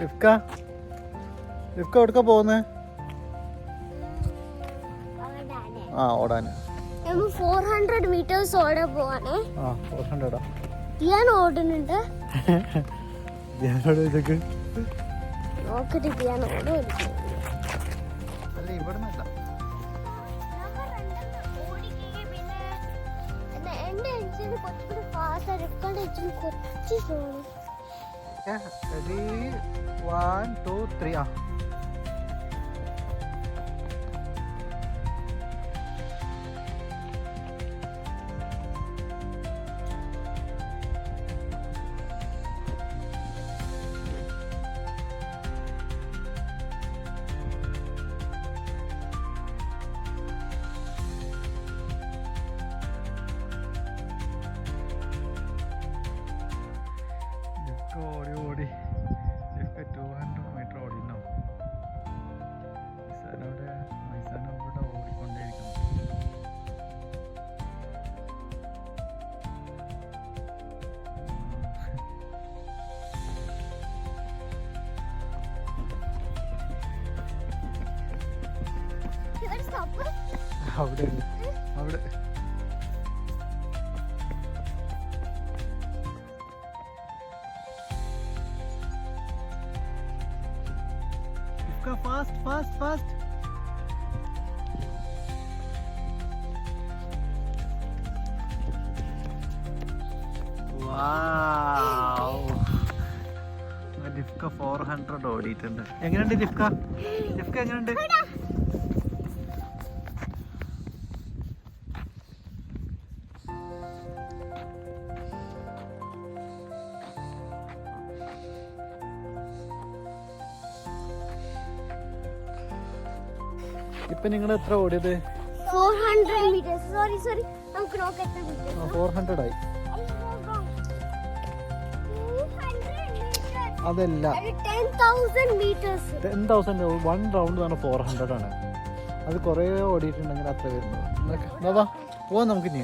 ലിഫ്ക എവിടക്ക പോകുന്നേ? ആ ഓടാന് 400 meters ഓടാൻ പോവാണേ. 400 ഞാൻ ഓടുന്നുണ്ട്. ഇതൊക്കെ നോക്കട്ടെ ഞാൻ ഓടുന്നു. അല്ല ഇവിടുന്നല്ല. എന്റെ എഞ്ചിന് കുറച്ചുകൂടി ഫാസ്റ്റ് റിഫ്കയുടെ എഞ്ചിന് കുറച്ച് സ്ലോ. Ready 1 2 3 ഓടി 200 മീറ്റർ ഓടിനോ. മൈസാന ഇവിടെ ഓടിക്കൊണ്ടേയിരിക്കുന്നു. അവിടെ അവിടെ fast. Wow. ലിഫ്ക 400 ഓടിയിട്ടുണ്ട്. എങ്ങനെയുണ്ട് ലിഫ്ക എങ്ങനെയുണ്ട്? ഇപ്പൊ നിങ്ങൾ എത്ര ഓടിയത്? 400 meters. സോറി നമുക്ക് നോക്കാം. 400 ആയി. അതല്ല 10,000 meters. 10,000 1 റൗണ്ട് ആണ് 400 ആണ്. അത് കുറേ ഓടിയിട്ടുണ്ടെങ്കിൽ അത്ര വരുന്നത്. പോവാം നമുക്ക് ഇനി.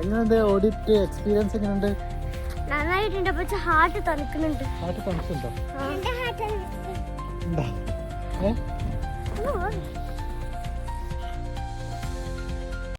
എങ്ങനെയുണ്ട് ഓടിയിട്ട് എക്സ്പീരിയൻസ് എങ്ങനെയുണ്ട്? നന്നായിട്ടുണ്ട്. പക്ഷെ ഹാർട്ട് തണുക്കുന്നുണ്ട്. ഹാർട്ട് തണുക്കുന്നുണ്ടോ? എന്റെ ഹാർട്ട് ഉണ്ടോ?